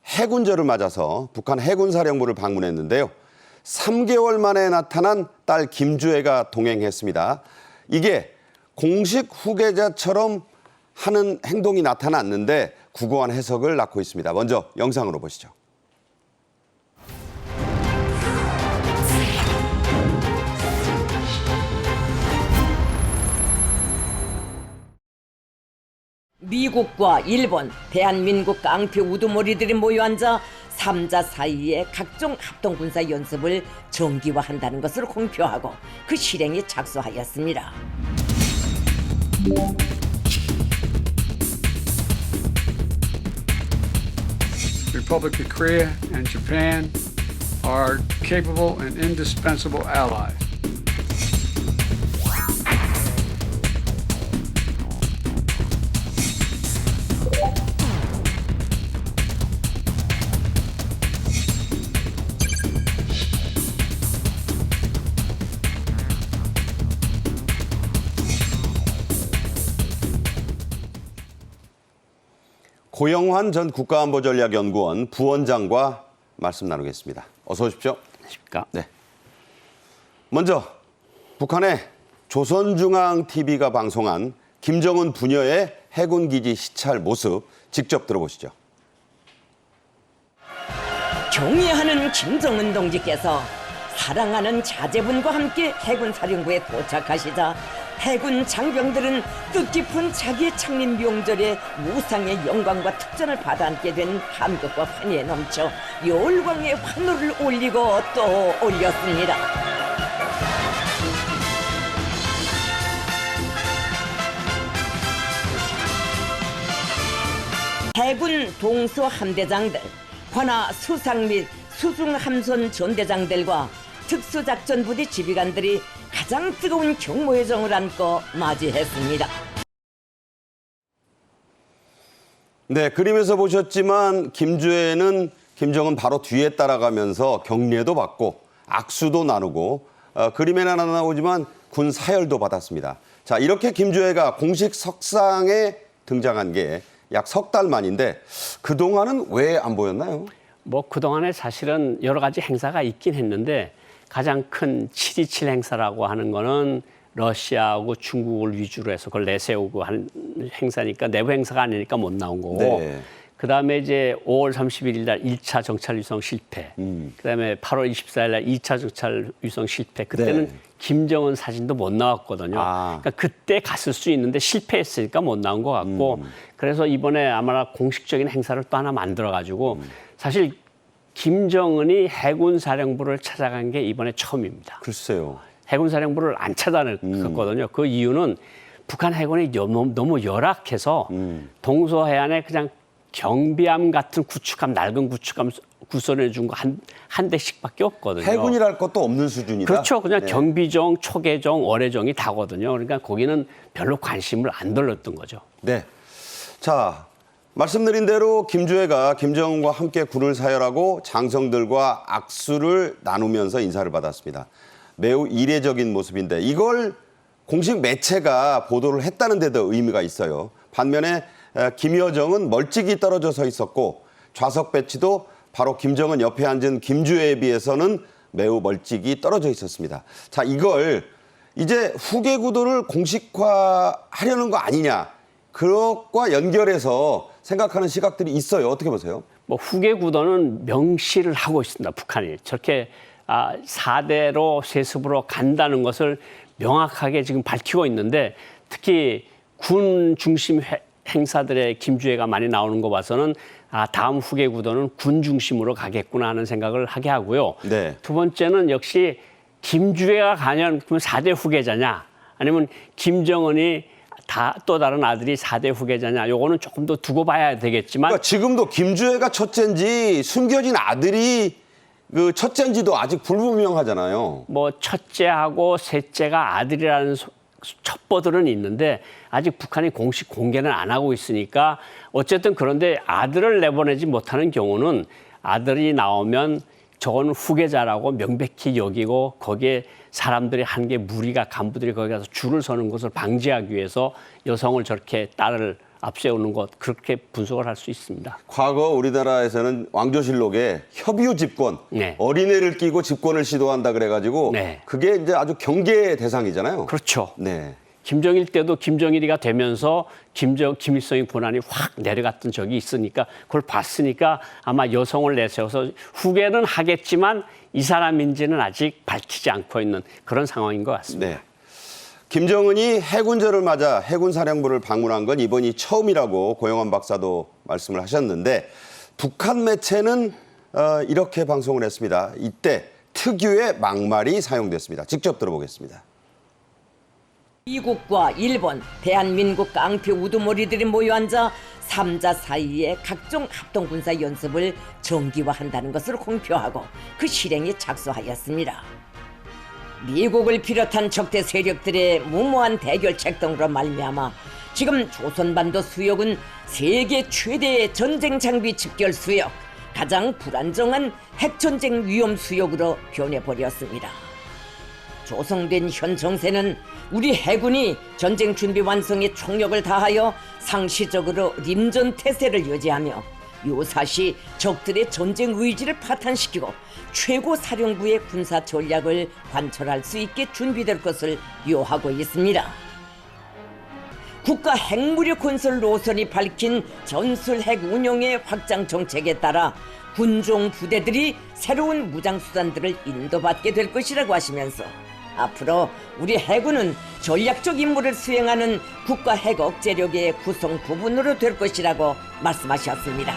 해군절을 맞아서 북한 해군사령부를 방문했는데요. 3개월 만에 나타난 딸 김주애가 동행했습니다. 이게 공식 후계자처럼 하는 행동이 나타났는데 구구한 해석을 낳고 있습니다. 먼저 영상으로 보시죠. 미국과 일본, 대한민국 깡패 우두머리들이 모여 앉아 3자 사이에 각종 합동군사 연습을 정기화한다는 것을 공표하고 그 실행에 착수하였습니다. Republic of Korea and Japan are capable and indispensable allies. 고영환 전 국가안보전략연구원 부원장과 말씀 나누겠습니다. 어서 오십시오. 안녕하십니까? 네. 먼저 북한의 조선중앙TV가 방송한 김정은 부녀의 해군기지 시찰 모습 직접 들어보시죠. 경의하는 김정은 동지께서 사랑하는 자제분과 함께 해군사령부에 도착하시자 해군 장병들은 뜻깊은 자기의 창립 명절에 무상의 영광과 특전을 받아안게 된 감격과 환희에 넘쳐 열광의 환호를 올리고 또 올렸습니다. 해군 동수 함대장들, 관하 수상 및 수중 함선 전대장들과 특수작전부대 지휘관들이 가장 뜨거운 경모의 정을 안고 맞이했습니다. 네, 그림에서 보셨지만 김주애는 김정은 바로 뒤에 따라가면서 격려도 받고 악수도 나누고 그림에는 안 나오지만 군 사열도 받았습니다. 자, 이렇게 김주애가 공식 석상에 등장한 게 약 석 달 만인데 그동안은 왜 안 보였나요? 뭐 그동안에 사실은 여러 가지 행사가 있긴 했는데 가장 큰 7.27 행사라고 하는 거는 러시아하고 중국을 위주로 해서 그걸 내세우고 하는 행사니까 내부 행사가 아니니까 못 나온 거고 네. 그다음에 이제 5월 31일 날 1차 정찰 위성 실패 그다음에 8월 24일 날 2차 정찰 위성 실패 그때는 네. 김정은 사진도 못 나왔거든요. 아. 그러니까 그때 갔을 수 있는데 실패했으니까 못 나온 것 같고 그래서 이번에 아마 공식적인 행사를 또 하나 만들어가지고 사실 김정은이 해군사령부를 찾아간 게 이번에 처음입니다. 글쎄요. 해군사령부를 안 찾아갔거든요. 그 이유는 북한 해군이 너무 열악해서 동서해안에 그냥 경비함 같은 구축함, 낡은 구축함 구선해준 거 한 대씩밖에 없거든요. 해군이랄 것도 없는 수준이다. 그렇죠. 그냥 네. 경비정, 초계정, 어뢰정이 다거든요. 그러니까 거기는 별로 관심을 안 돌렸던 거죠. 네. 자, 말씀드린 대로 김주애가 김정은과 함께 군을 사열하고 장성들과 악수를 나누면서 인사를 받았습니다. 매우 이례적인 모습인데 이걸 공식 매체가 보도를 했다는 데도 의미가 있어요. 반면에 김여정은 멀찍이 떨어져 서 있었고 좌석 배치도 바로 김정은 옆에 앉은 김주애에 비해서는 매우 멀찍이 떨어져 있었습니다. 자, 이걸 이제 후계 구도를 공식화하려는 거 아니냐. 그것과 연결해서 생각하는 시각들이 있어요. 어떻게 보세요? 뭐 후계 구도는 명시를 하고 있습니다. 북한이 저렇게 4대로 세습으로 간다는 것을 명확하게 지금 밝히고 있는데 특히 군 중심 행사들의 김주애가 많이 나오는 거 봐서는 다음 후계 구도는 군 중심으로 가겠구나 하는 생각을 하게 하고요. 네. 두 번째는 역시 김주애가 가면 그러면 4대 후계자냐 아니면 김정은이 또 다른 아들이 4대 후계자냐 요거는 조금 더 두고 봐야 되겠지만 그러니까 지금도 김주애가 첫째인지 숨겨진 아들이 그 첫째인지도 아직 불분명하잖아요. 뭐 첫째하고 셋째가 아들이라는 첩보들은 있는데 아직 북한이 공식 공개는 안 하고 있으니까 어쨌든 그런데 아들을 내보내지 못하는 경우는 아들이 나오면 저건 후계자라고 명백히 여기고 거기에 사람들이 한 게 무리가 간부들이 거기 가서 줄을 서는 것을 방지하기 위해서 여성을 저렇게 딸을 앞세우는 것 그렇게 분석을 할 수 있습니다. 과거 우리나라에서는 왕조실록에 협유 집권, 네. 어린애를 끼고 집권을 시도한다 그래가지고 네. 그게 이제 아주 경계 대상이잖아요. 그렇죠. 네. 김정일 때도 김정일이가 되면서 김일성의 권한이 확 내려갔던 적이 있으니까 그걸 봤으니까 아마 여성을 내세워서 후계는 하겠지만 이 사람인지는 아직 밝히지 않고 있는 그런 상황인 것 같습니다. 네. 김정은이 해군절을 맞아 해군사령부를 방문한 건 이번이 처음이라고 고영환 박사도 말씀을 하셨는데 북한 매체는 이렇게 방송을 했습니다. 이때 특유의 막말이 사용됐습니다. 직접 들어보겠습니다. 미국과 일본, 대한민국 깡패 우두머리들이 모여 앉아 3자 사이에 각종 합동군사 연습을 정기화한다는 것을 공표하고 그 실행에 착수하였습니다. 미국을 비롯한 적대 세력들의 무모한 대결책 등으로 말미암아 지금 조선반도 수역은 세계 최대의 전쟁 장비 집결 수역, 가장 불안정한 핵전쟁 위험 수역으로 변해버렸습니다. 조성된 현 정세는 우리 해군이 전쟁 준비 완성에 총력을 다하여 상시적으로 림전 태세를 유지하며 요사시 적들의 전쟁 의지를 파탄시키고 최고 사령부의 군사 전략을 관철할 수 있게 준비될 것을 요하고 있습니다. 국가 핵무력 건설 노선이 밝힌 전술 핵 운용의 확장 정책에 따라 군종 부대들이 새로운 무장수단들을 인도받게 될 것이라고 하시면서 앞으로 우리 해군은 전략적 임무를 수행하는 국가 핵 억제력의 구성 부분으로 될 것이라고 말씀하셨습니다.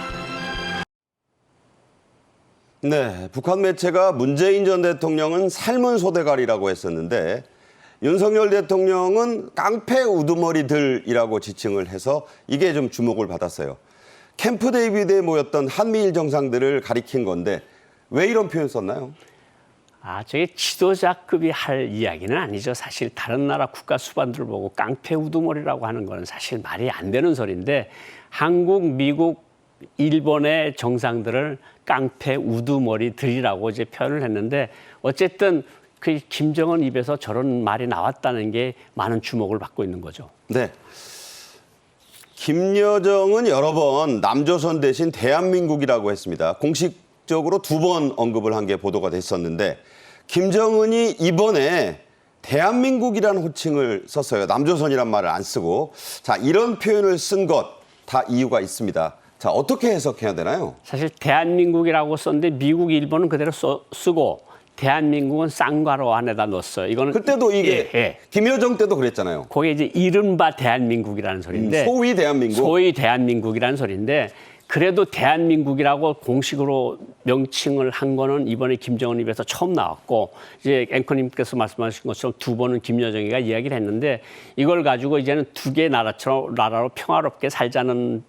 네, 북한 매체가 문재인 전 대통령은 삶은 소대가리라고 했었는데 윤석열 대통령은 깡패 우두머리들이라고 지칭을 해서 이게 좀 주목을 받았어요. 캠프 데이비드에 모였던 한미일 정상들을 가리킨 건데 왜 이런 표현 썼나요? 저게 지도자급이 할 이야기는 아니죠. 사실 다른 나라 국가 수반들을 보고 깡패 우두머리라고 하는 거는 사실 말이 안 되는 소리인데 한국, 미국, 일본의 정상들을 깡패 우두머리들이라고 이제 표현을 했는데 어쨌든 그 김정은 입에서 저런 말이 나왔다는 게 많은 주목을 받고 있는 거죠. 네. 김여정은 여러 번 남조선 대신 대한민국이라고 했습니다. 공식적으로 2번 언급을 한 게 보도가 됐었는데 김정은이 이번에 대한민국이라는 호칭을 썼어요. 남조선이란 말을 안 쓰고. 자, 이런 표현을 쓴 것 다 이유가 있습니다. 자, 어떻게 해석해야 되나요? 사실 대한민국이라고 썼는데 미국, 일본은 그대로 쓰고 대한민국은 쌍괄호 안에다 넣었어요. 이거는 그때도 이게 김여정 때도 그랬잖아요. 그게 이제 이른바 대한민국이라는 소리인데 소위 대한민국. 소위 대한민국이라는 소리인데 그래도 대한민국이라고 공식으로 명칭을 한 거는 이번에 김정은 입에서 처음 나왔고 이제 앵커님께서 말씀하신 것처럼 2번은 김여정이가 이야기를 했는데 이걸 가지고 이제는 2개 나라로 평화롭게 살자는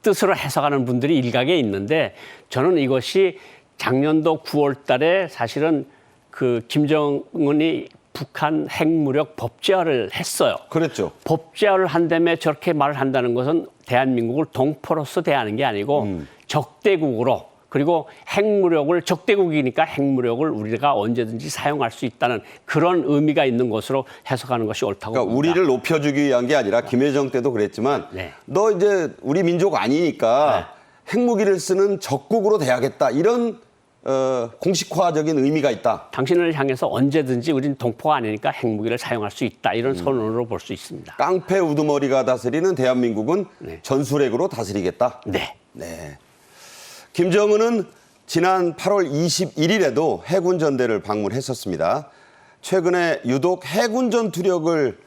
뜻으로 해석하는 분들이 일각에 있는데 저는 이것이 작년도 9월 달에 사실은 그 김정은이 북한 핵무력 법제화를 했어요. 그랬죠. 법제화를 한 다음에 저렇게 말을 한다는 것은 대한민국을 동포로서 대하는 게 아니고 적대국으로 그리고 핵무력을 적대국이니까 핵무력을 우리가 언제든지 사용할 수 있다는 그런 의미가 있는 것으로 해석하는 것이 옳다고 그러니까 봅니다. 우리를 높여주기 위한 게 아니라 김여정 때도 그랬지만 네. 너 이제 우리 민족 아니니까 핵무기를 쓰는 적국으로 대하겠다 이런 공식화적인 의미가 있다. 당신을 향해서 언제든지 우리는 동포가 아니니까 핵무기를 사용할 수 있다. 이런 선언으로 볼 수 있습니다. 깡패 우두머리가 다스리는 대한민국은 네. 전술핵으로 다스리겠다. 네. 네. 김정은은 지난 8월 21일에도 해군 전대를 방문했었습니다. 최근에 유독 해군 전투력을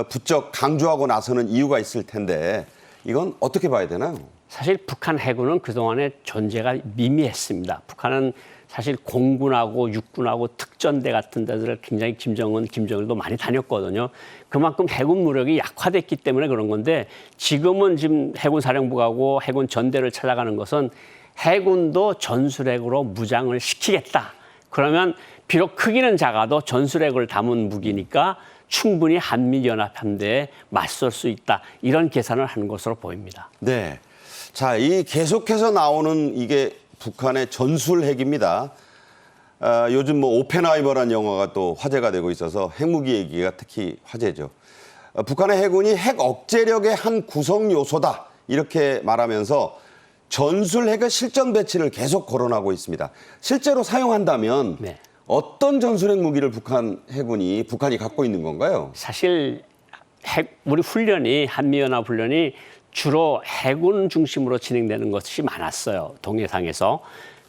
부쩍 강조하고 나서는 이유가 있을 텐데 이건 어떻게 봐야 되나요? 사실 북한 해군은 그동안의 존재가 미미했습니다. 북한은 사실 공군하고 육군하고 특전대 같은 데들을 굉장히 김정은, 김정일도 많이 다녔거든요. 그만큼 해군 무력이 약화됐기 때문에 그런 건데 지금은 지금 해군사령부하고 해군 전대를 찾아가는 것은 해군도 전술핵으로 무장을 시키겠다. 그러면 비록 크기는 작아도 전술핵을 담은 무기니까 충분히 한미연합함대에 맞설 수 있다. 이런 계산을 하는 것으로 보입니다. 네. 자, 이 계속해서 나오는 이게 북한의 전술핵입니다. 요즘 뭐 오펜하이머라는 영화가 또 화제가 되고 있어서 핵무기 얘기가 특히 화제죠. 북한의 해군이 핵 억제력의 한 구성 요소다. 이렇게 말하면서 전술핵의 실전 배치를 계속 거론하고 있습니다. 실제로 사용한다면 네. 어떤 전술핵 무기를 북한이 갖고 있는 건가요? 사실 우리 훈련이 한미연합 훈련이 주로 해군 중심으로 진행되는 것이 많았어요. 동해상에서.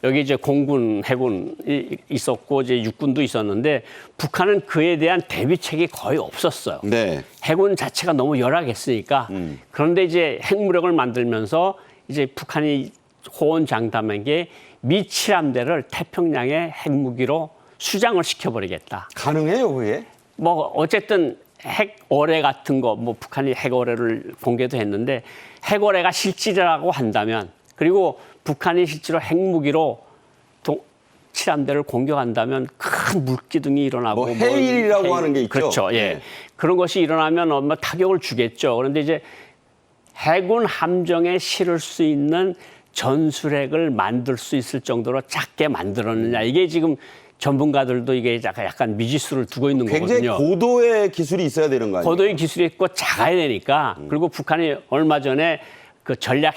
여기 이제 공군, 해군이 있었고 이제 육군도 있었는데 북한은 그에 대한 대비책이 거의 없었어요. 네. 해군 자체가 너무 열악했으니까. 그런데 이제 핵무력을 만들면서 이제 북한이 호언장담한 게 미7함대를 태평양의 핵무기로 수장을 시켜버리겠다. 가능해요, 그게? 뭐 어쨌든 핵어뢰 같은 거, 뭐 북한이 핵어뢰를 공개도 했는데 핵어뢰가 실질이라고 한다면 그리고 북한이 실제로 핵무기로 7함대를 공격한다면 큰 물기둥이 일어나고 뭐 해일이라고 하는 게 있죠. 그렇죠. 예. 네. 그런 것이 일어나면 아마 타격을 주겠죠. 그런데 이제 해군 함정에 실을 수 있는 전술핵을 만들 수 있을 정도로 작게 만들었느냐. 이게 지금 전문가들도 이게 약간 미지수를 두고 있는 굉장히 거거든요. 고도의 기술이 있어야 되는 거 아니에요? 고도의 기술이 있고 작아야 되니까. 그리고 북한이 얼마 전에 그 전략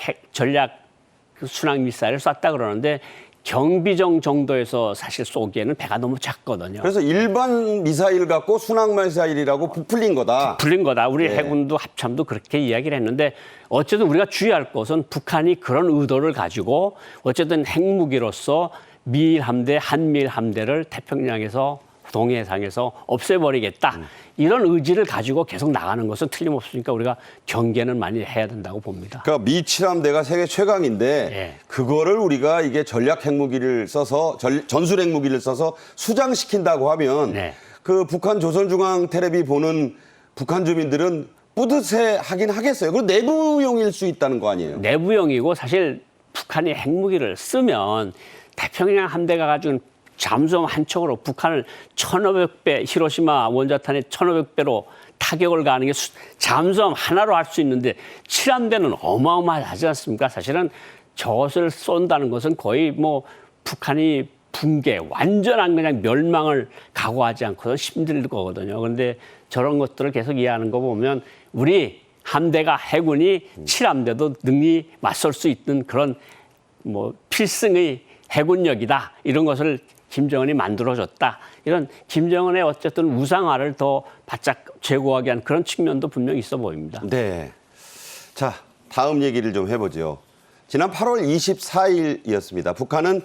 순항 미사일을 쐈다 그러는데 경비정 정도에서 사실 쏘기에는 배가 너무 작거든요. 그래서 일반 미사일 갖고 순항 미사일이라고 부풀린 거다. 불린 거다. 우리 네. 해군도 합참도 그렇게 이야기를 했는데 어쨌든 우리가 주의할 것은 북한이 그런 의도를 가지고 어쨌든 핵무기로서 미일 함대, 한미일 함대를 태평양에서 동해상에서 없애버리겠다. 이런 의지를 가지고 계속 나가는 것은 틀림없으니까 우리가 경계는 많이 해야 된다고 봅니다. 그러니까 미7함대가 세계 최강인데 네. 그거를 우리가 이게 전략 핵무기를 써서 전술 핵무기를 써서 수장시킨다고 하면 네. 그 북한 조선중앙 텔레비 보는 북한 주민들은 뿌듯해 하긴 하겠어요. 그리고 내부용일 수 있다는 거 아니에요? 내부용이고 사실 북한이 핵무기를 쓰면 태평양 함대가 가지고 잠수함 한 척으로 북한을 1,500배, 히로시마 원자탄의 1,500배로 타격을 가하는 게 잠수함 하나로 할 수 있는데 7함대는 어마어마하지 않습니까? 사실은 저것을 쏜다는 것은 거의 뭐 북한이 붕괴, 완전한 그냥 멸망을 각오하지 않고서 힘들 거거든요. 그런데 저런 것들을 계속 이해하는 거 보면 우리 함대가 해군이 7함대도 능히 맞설 수 있는 그런 뭐 필승의 해군력이다. 이런 것을 김정은이 만들어줬다. 이런 김정은의 어쨌든 우상화를 더 바짝 제고하게 한 그런 측면도 분명히 있어 보입니다. 네. 자, 다음 얘기를 좀 해보죠. 지난 8월 24일이었습니다. 북한은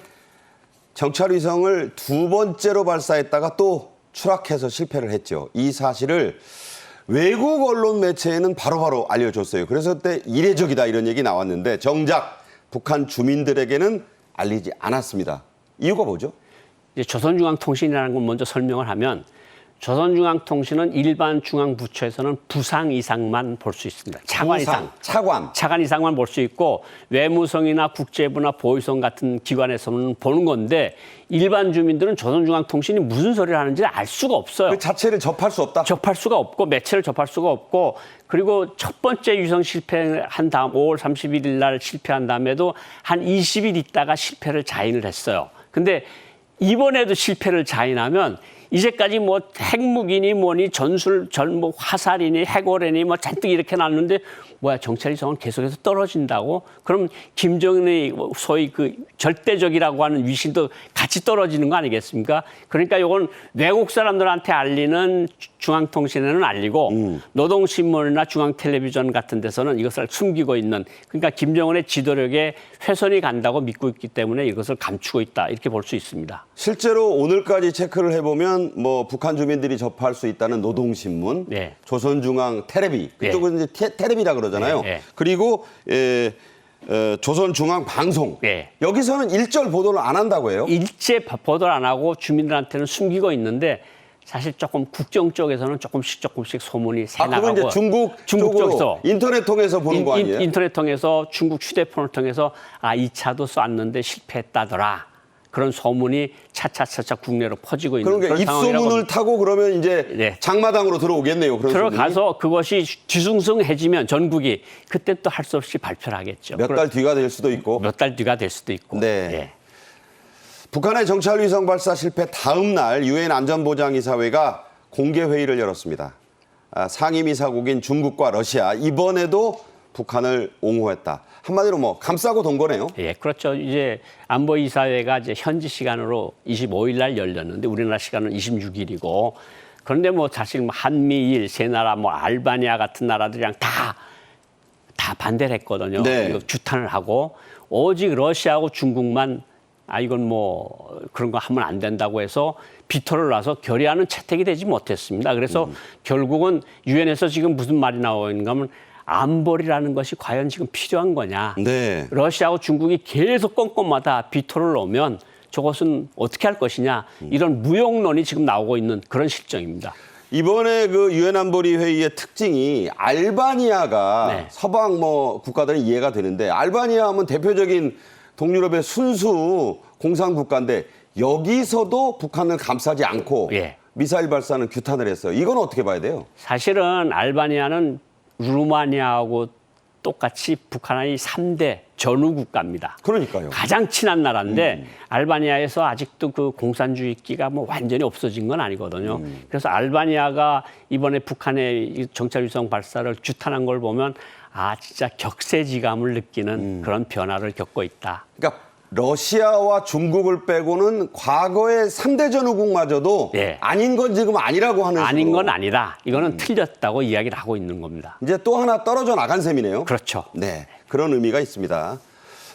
정찰위성을 두 번째로 발사했다가 또 추락해서 실패를 했죠. 이 사실을 외국 언론 매체에는 바로바로 알려줬어요. 그래서 그때 이례적이다 이런 얘기 나왔는데 정작 북한 주민들에게는 알리지 않았습니다. 이유가 뭐죠? 이제 조선중앙통신이라는 걸 먼저 설명을 하면 조선중앙통신은 일반 중앙부처에서는 부상 이상만 볼 수 있습니다. 차관 이상. 차관 이상만 볼 수 있고 외무성이나 국제부나 보위성 같은 기관에서는 보는 건데 일반 주민들은 조선중앙통신이 무슨 소리를 하는지 알 수가 없어요. 그 자체를 접할 수 없다? 접할 수가 없고 매체를 접할 수가 없고 그리고 첫 번째 유성 실패한 다음 5월 31일 날 실패한 다음에도 한 20일 있다가 실패를 자인을 했어요. 근데 이번에도 실패를 자인하면 이제까지 뭐 핵무기니 뭐니 뭐 화살이니 해고래니 뭐 잔뜩 이렇게 났는데 뭐야 정찰위성은 계속해서 떨어진다고? 그럼 김정은의 소위 그 절대적이라고 하는 위신도 같이 떨어지는 거 아니겠습니까? 그러니까 이건 외국 사람들한테 알리는 중앙통신에는 알리고 노동신문이나 중앙텔레비전 같은 데서는 이것을 숨기고 있는 그러니까 김정은의 지도력에 훼손이 간다고 믿고 있기 때문에 이것을 감추고 있다 이렇게 볼 수 있습니다. 실제로 오늘까지 체크를 해보면 뭐 북한 주민들이 접할 수 있다는 노동신문, 네. 조선중앙 테레비, 그쪽은 이제 테레비라 그러잖아요. 네. 그리고 조선중앙 방송. 네. 여기서는 일절 보도를 안 한다고 해요. 일제 보도를 안 하고 주민들한테는 숨기고 있는데 사실 조금 국정 쪽에서는 조금씩 소문이 새 나가고. 그건 이제 중국 쪽으로 인터넷 통해서 보는 거 아니에요? 인터넷 통해서 중국 휴대폰을 통해서 이 차도 쐈는데 실패했다더라. 그런 소문이 차차차차 국내로 퍼지고 있는 그러니까 그런 상황이라고. 입소문을 타고 그러면 이제 네. 장마당으로 들어오겠네요. 그런 들어가서 그것이 뒤숭숭해지면 전국이 그때 또 할 수 없이 발표를 하겠죠. 몇 달 뒤가 될 수도 있고. 몇 달 뒤가 될 수도 있고. 네. 예. 북한의 정찰위성 발사 실패 다음 날 유엔 안전보장이사회가 공개 회의를 열었습니다. 상임이사국인 중국과 러시아 이번에도 북한을 옹호했다. 한마디로 뭐 감싸고 돈 거네요. 예, 그렇죠. 이제 안보이사회가 이제 현지 시간으로 25일 날 열렸는데 우리나라 시간은 26일이고 그런데 뭐 사실 뭐 한미일 세 나라 뭐 알바니아 같은 나라들이랑 다 반대를 했거든요. 네. 이거 규탄을 하고 오직 러시아하고 중국만 이건 뭐 그런 거 하면 안 된다고 해서 비토를 놔서 결의안은 채택이 되지 못했습니다. 그래서 결국은 유엔에서 지금 무슨 말이 나오고 있는가 하면 안보리라는 것이 과연 지금 필요한 거냐. 네. 러시아하고 중국이 계속 건건마다 비토를 놓으면 저것은 어떻게 할 것이냐. 이런 무용론이 지금 나오고 있는 그런 실정입니다. 이번에 그 유엔 안보리 회의의 특징이 알바니아가 네. 서방 뭐 국가들은 이해가 되는데 알바니아 하면 대표적인 동유럽의 순수 공산 국가인데 여기서도 북한을 감싸지 않고 예. 미사일 발사는 규탄을 했어요. 이건 어떻게 봐야 돼요? 사실은 알바니아는 루마니아하고 똑같이 북한의 3대 전후 국가입니다. 그러니까요. 가장 친한 나라인데 알바니아에서 아직도 그 공산주의기가 뭐 완전히 없어진 건 아니거든요. 그래서 알바니아가 이번에 북한의 정찰위성 발사를 규탄한 걸 보면 진짜 격세지감을 느끼는 그런 변화를 겪고 있다. 그러니까 러시아와 중국을 빼고는 과거의 3대 전후국마저도 예. 아닌 건 지금 아니라고 하는 아닌 식으로. 건 아니다. 이거는 틀렸다고 이야기를 하고 있는 겁니다. 이제 또 하나 떨어져 나간 셈이네요. 그렇죠. 네, 그런 의미가 있습니다.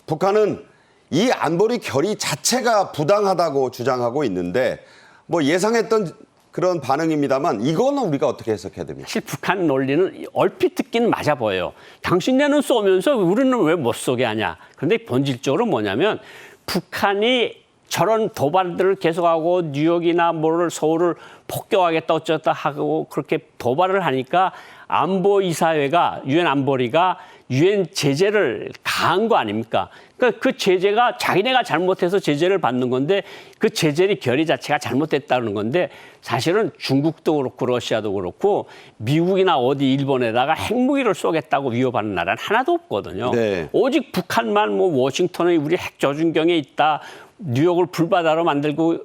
북한은 이 안보리 결의 자체가 부당하다고 주장하고 있는데 뭐 예상했던 그런 반응입니다만 이거는 우리가 어떻게 해석해야 됩니까? 사실 북한 논리는 얼핏 듣기는 맞아 보여요. 당신네는 쏘면서 우리는 왜 못 쏘게 하냐. 그런데 본질적으로 뭐냐면 북한이 저런 도발들을 계속하고 뉴욕이나 서울을 폭격하겠다 어쩌다 하고 그렇게 도발을 하니까 안보이사회가 유엔 안보리가 유엔 제재를 가한 거 아닙니까? 그러니까 그 제재가 자기네가 잘못해서 제재를 받는 건데 그 제재의 결의 자체가 잘못됐다는 건데 사실은 중국도 그렇고 러시아도 그렇고 미국이나 어디 일본에다가 핵무기를 쏘겠다고 위협하는 나라는 하나도 없거든요. 네. 오직 북한만 워싱턴에 우리 핵 조준경에 있다. 뉴욕을 불바다로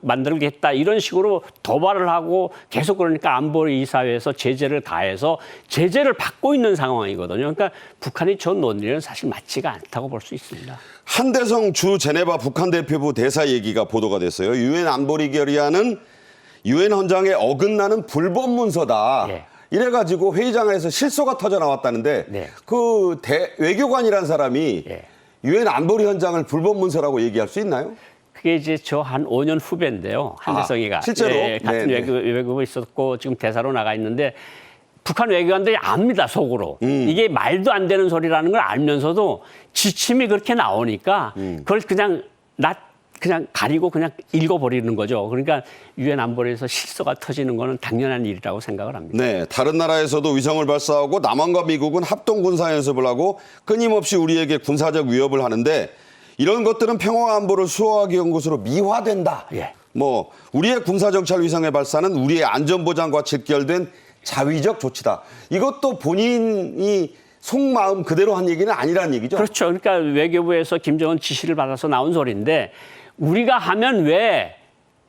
만들겠다 이런 식으로 도발을 하고 계속 그러니까 안보리 이사회에서 제재를 가해서 제재를 받고 있는 상황이거든요. 그러니까 북한이 저 논리는 사실 맞지가 않다고 볼 수 있습니다. 한대성 주 제네바 북한 대표부 대사 얘기가 보도가 됐어요. 유엔 안보리 결의안은 유엔 헌장에 어긋나는 불법 문서다. 예. 이래가지고 회의장에서 실소가 터져 나왔다는데 네. 그 외교관이란 사람이 예. 유엔 안보리 헌장을 불법 문서라고 얘기할 수 있나요? 그게 이제 저 한 5년 후배인데요. 한대성이가. 실제로? 같은 네네. 외교부에 있었고 지금 대사로 나가 있는데 북한 외교관들이 압니다, 속으로. 이게 말도 안 되는 소리라는 걸 알면서도 지침이 그렇게 나오니까 그걸 그냥 그냥 가리고 그냥 읽어버리는 거죠. 그러니까 유엔 안보리에서 실수가 터지는 거는 당연한 일이라고 생각을 합니다. 네, 다른 나라에서도 위성을 발사하고 남한과 미국은 합동 군사 연습을 하고 끊임없이 우리에게 군사적 위협을 하는데 이런 것들은 평화 안보를 수호하기 위한 것으로 미화된다. 예. 뭐 우리의 군사 정찰 위성의 발사는 우리의 안전 보장과 직결된 자위적 조치다. 이것도 본인이 속마음 그대로 한 얘기는 아니란 얘기죠. 그렇죠. 그러니까 외교부에서 김정은 지시를 받아서 나온 소리인데 우리가 하면 왜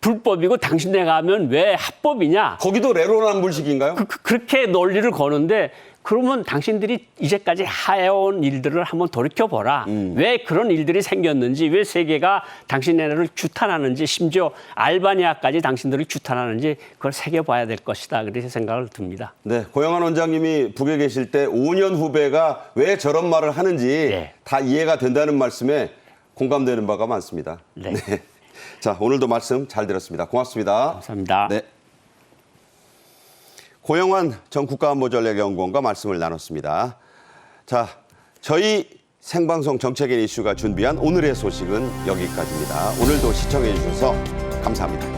불법이고 당신네가 하면 왜 합법이냐. 거기도 내로남불식인가요? 그렇게 논리를 거는데 그러면 당신들이 이제까지 해온 일들을 한번 돌이켜보라. 왜 그런 일들이 생겼는지, 왜 세계가 당신네를 규탄하는지, 심지어 알바니아까지 당신들을 규탄하는지 그걸 새겨봐야 될 것이다. 그렇게 생각을 듭니다. 네, 고영한 원장님이 북에 계실 때 5년 후배가 왜 저런 말을 하는지 네. 다 이해가 된다는 말씀에 공감되는 바가 많습니다. 네. 자, 오늘도 말씀 잘 들었습니다. 고맙습니다. 감사합니다. 네. 고영환 전 국가안보전략연구원과 말씀을 나눴습니다. 자, 저희 생방송 정책인 이슈가 준비한 오늘의 소식은 여기까지입니다. 오늘도 시청해 주셔서 감사합니다.